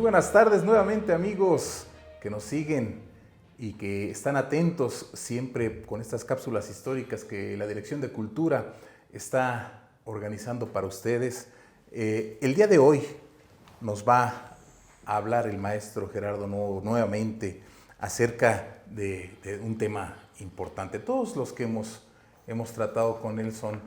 buenas tardes nuevamente, amigos que nos siguen y que están atentos siempre con estas cápsulas históricas que la Dirección de Cultura está organizando para ustedes. El día de hoy nos va a hablar el maestro Gerardo Novo nuevamente acerca de un tema importante. Todos los que hemos tratado con él son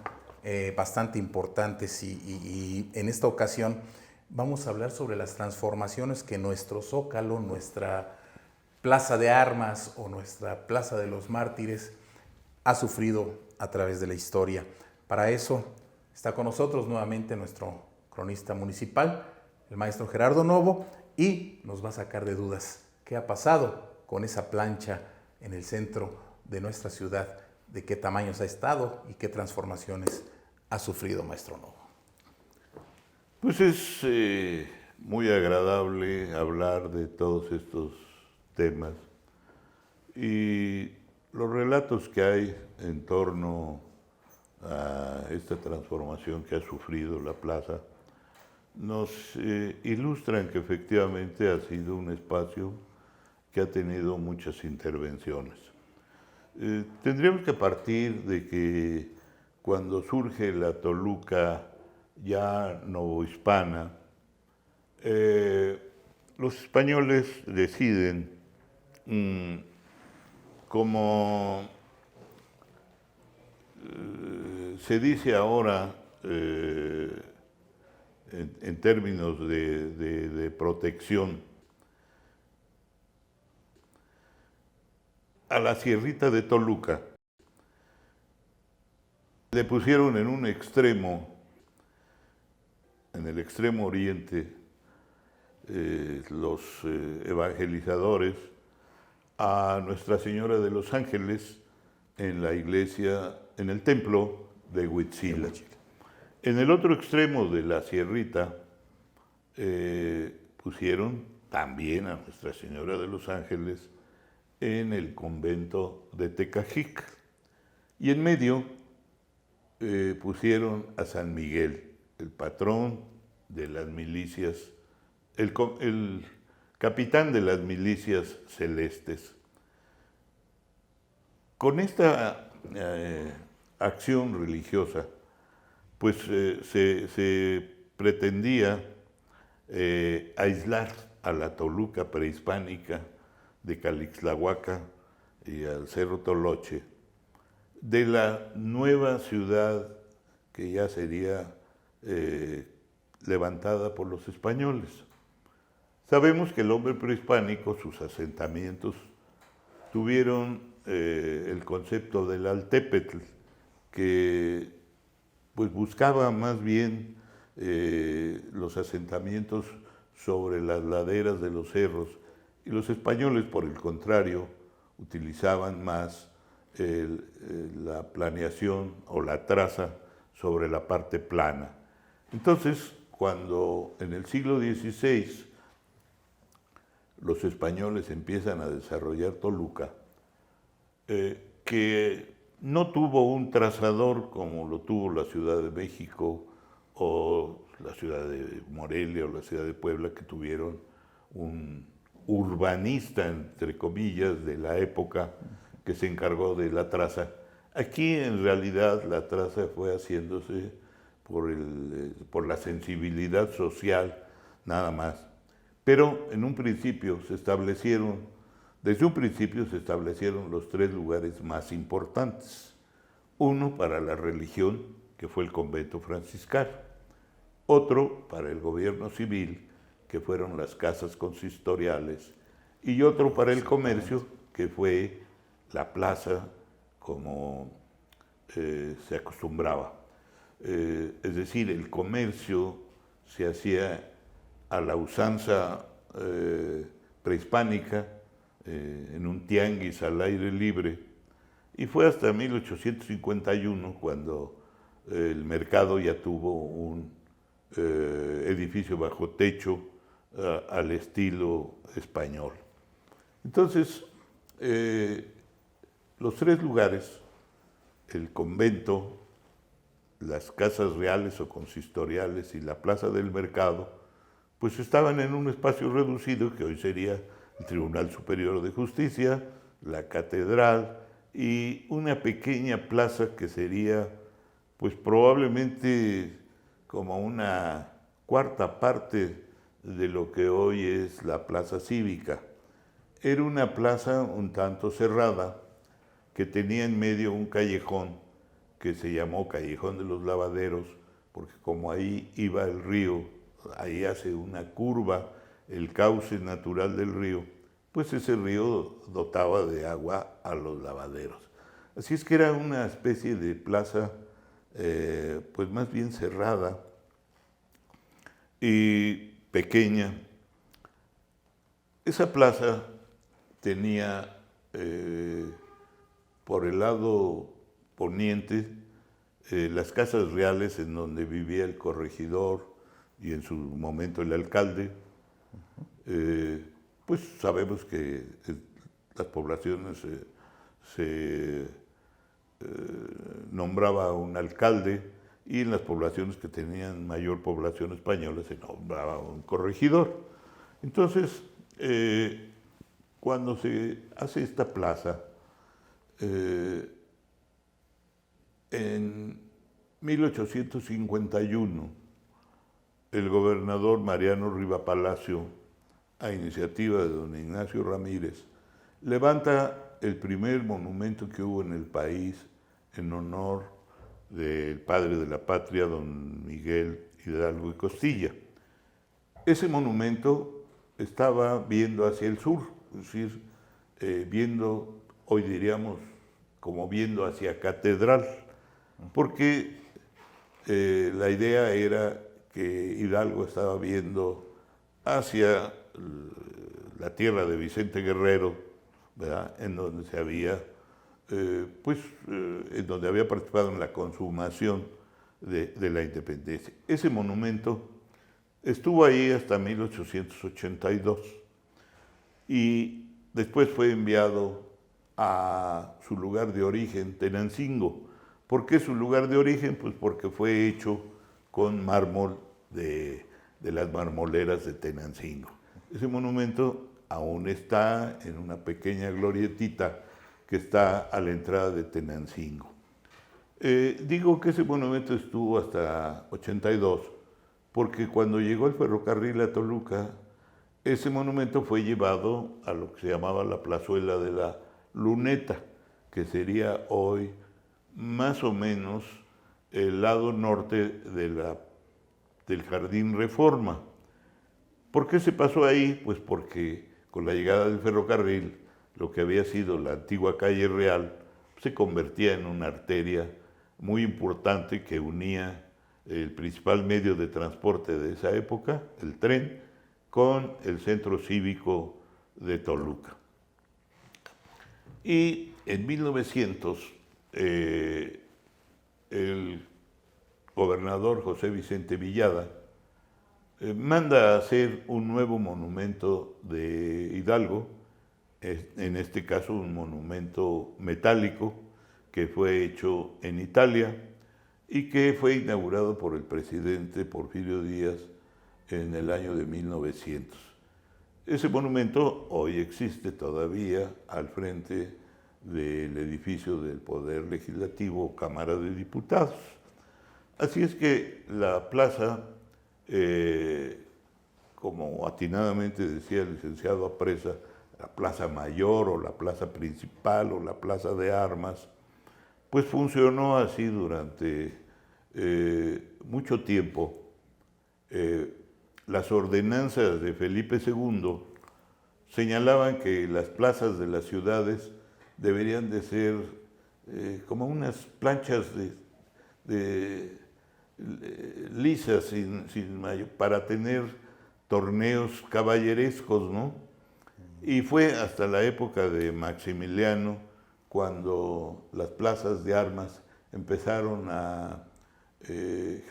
bastante importantes y en esta ocasión vamos a hablar sobre las transformaciones que nuestro Zócalo, nuestra Plaza de Armas o nuestra Plaza de los Mártires ha sufrido a través de la historia. Para eso está con nosotros nuevamente nuestro cronista municipal, el maestro Gerardo Novo, y nos va a sacar de dudas qué ha pasado con esa plancha en el centro de nuestra ciudad, de qué tamaños ha estado y qué transformaciones ha sufrido, maestro Novo. Pues es muy agradable hablar de todos estos temas y los relatos que hay en torno a esta transformación que ha sufrido la plaza nos ilustran que efectivamente ha sido un espacio que ha tenido muchas intervenciones. Tendríamos que partir de que cuando surge la Toluca ya novohispana, los españoles deciden, como se dice ahora en términos de protección, a la Sierrita de Toluca le pusieron en un extremo, en el extremo oriente, los evangelizadores a Nuestra Señora de los Ángeles en la iglesia, en el templo de Huitzila. En el otro extremo de la Sierrita pusieron también a Nuestra Señora de los Ángeles en el convento de Tecajic. Y en medio pusieron a San Miguel, el patrón de las milicias, el capitán de las milicias celestes. Con esta acción religiosa, pues se pretendía aislar a la Toluca prehispánica de Calixtlahuaca y al Cerro Toloche de la nueva ciudad que ya sería levantada por los españoles. Sabemos que el hombre prehispánico, sus asentamientos, tuvieron el concepto del altépetl, que pues buscaba más bien los asentamientos sobre las laderas de los cerros, y los españoles, por el contrario, utilizaban más la planeación o la traza sobre la parte plana. Entonces, cuando en el siglo XVI los españoles empiezan a desarrollar Toluca, que no tuvo un trazador como lo tuvo la Ciudad de México o la ciudad de Morelia o la ciudad de Puebla, que tuvieron un urbanista, entre comillas, de la época que se encargó de la traza. Aquí en realidad la traza fue haciéndose por la sensibilidad social nada más. Pero en un principio desde un principio se establecieron los tres lugares más importantes. Uno para la religión, que fue el convento franciscano. Otro para el gobierno civil, que fueron las casas consistoriales. Y otro para el comercio, que fue la plaza, como se acostumbraba. Es decir, el comercio se hacía a la usanza prehispánica, en un tianguis al aire libre, y fue hasta 1851 cuando el mercado ya tuvo un edificio bajo techo al estilo español. Entonces, los tres lugares, el convento, las casas reales o consistoriales y la plaza del mercado, pues estaban en un espacio reducido que hoy sería el Tribunal Superior de Justicia, la Catedral y una pequeña plaza que sería pues probablemente como una cuarta parte de lo que hoy es la Plaza Cívica. Era una plaza un tanto cerrada que tenía en medio un callejón que se llamó Callejón de los Lavaderos, porque como ahí iba el río, ahí hace una curva el cauce natural del río, pues ese río dotaba de agua a los lavaderos. Así es que era una especie de plaza, pues más bien cerrada y pequeña. Esa plaza tenía por el lado poniente las casas reales en donde vivía el corregidor y en su momento el alcalde. Pues sabemos que las poblaciones se nombraba un alcalde y en las poblaciones que tenían mayor población española se nombraba un corregidor. Entonces, cuando se hace esta plaza, en 1851, el gobernador Mariano Riva Palacio, a iniciativa de don Ignacio Ramírez, levanta el primer monumento que hubo en el país en honor del padre de la patria, don Miguel Hidalgo y Costilla. Ese monumento estaba viendo hacia el sur, es decir, viendo, hoy diríamos, como viendo hacia Catedral, porque la idea era que Hidalgo estaba viendo hacia la tierra de Vicente Guerrero, ¿verdad? En donde se había, en donde había participado en la consumación de la independencia. Ese monumento estuvo ahí hasta 1882 y después fue enviado a su lugar de origen, Tenancingo. ¿Por qué su lugar de origen? Pues porque fue hecho con mármol de las marmoleras de Tenancingo. Ese monumento aún está en una pequeña glorietita que está a la entrada de Tenancingo. Digo que ese monumento estuvo hasta 82, porque cuando llegó el ferrocarril a Toluca, ese monumento fue llevado a lo que se llamaba la plazuela de la Luneta, que sería hoy más o menos el lado norte del Jardín Reforma. ¿Por qué se pasó ahí? Pues porque con la llegada del ferrocarril, lo que había sido la antigua calle Real se convertía en una arteria muy importante que unía el principal medio de transporte de esa época, el tren, con el centro cívico de Toluca. Y en 1900, el gobernador José Vicente Villada manda a hacer un nuevo monumento de Hidalgo, en este caso un monumento metálico que fue hecho en Italia y que fue inaugurado por el presidente Porfirio Díaz en el año de 1900. Ese monumento hoy existe todavía al frente del edificio del Poder Legislativo, Cámara de Diputados. Así es que la plaza, como atinadamente decía el licenciado Apresa, la plaza mayor o la plaza principal o la plaza de armas, pues funcionó así durante mucho tiempo. Las ordenanzas de Felipe II señalaban que las plazas de las ciudades deberían de ser como unas planchas lisas para tener torneos caballerescos, ¿no? Y fue hasta la época de Maximiliano cuando las plazas de armas empezaron a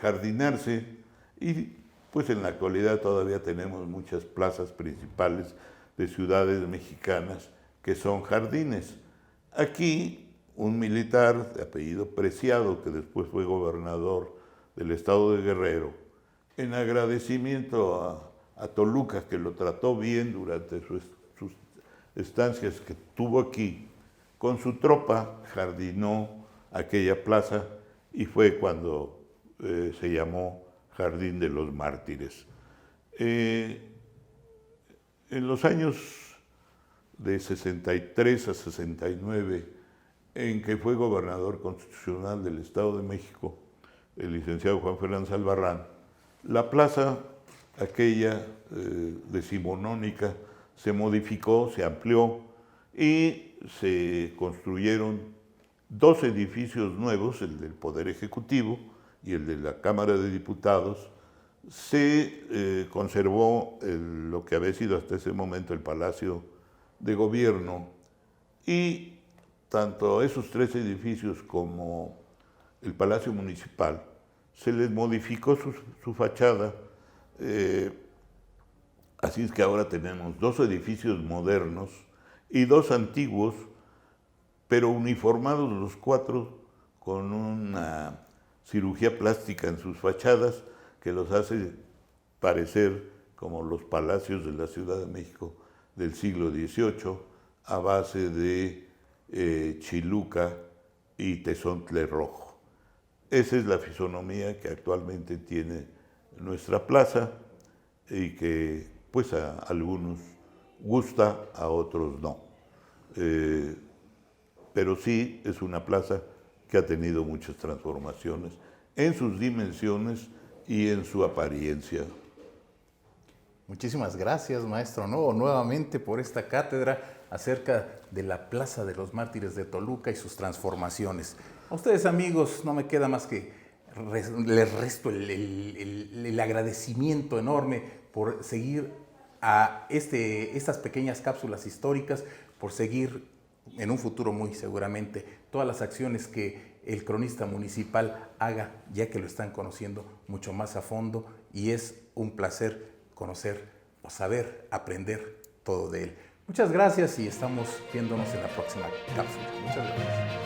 jardinarse y pues en la actualidad todavía tenemos muchas plazas principales de ciudades mexicanas que son jardines. Aquí un militar de apellido Preciado, que después fue gobernador del estado de Guerrero, en agradecimiento a Toluca, que lo trató bien durante sus estancias que tuvo aquí, con su tropa jardinó aquella plaza y fue cuando se llamó Jardín de los Mártires. En los años de 63 a 69, en que fue gobernador constitucional del Estado de México, el licenciado Juan Fernández Albarrán, la plaza aquella decimonónica se modificó, se amplió y se construyeron dos edificios nuevos, el del Poder Ejecutivo y el de la Cámara de Diputados. Se conservó lo que había sido hasta ese momento el Palacio de Gobierno, y tanto esos tres edificios como el Palacio Municipal se les modificó su fachada, así es que ahora tenemos dos edificios modernos y dos antiguos, pero uniformados los cuatro con una cirugía plástica en sus fachadas que los hace parecer como los palacios de la Ciudad de México del siglo XVIII, a base de chiluca y tezontle rojo. Esa es la fisonomía que actualmente tiene nuestra plaza y que pues a algunos gusta, a otros no. Pero sí es una plaza que ha tenido muchas transformaciones en sus dimensiones y en su apariencia. Muchísimas gracias, maestro Novo, nuevamente por esta cátedra acerca de la Plaza de los Mártires de Toluca y sus transformaciones. A ustedes, amigos, no me queda más que les resto el agradecimiento enorme por seguir a estas pequeñas cápsulas históricas, por seguir en un futuro muy seguramente todas las acciones que el cronista municipal haga, ya que lo están conociendo mucho más a fondo, y es un placer conocer o saber, aprender todo de él. Muchas gracias y estamos viéndonos en la próxima cápsula. Muchas gracias.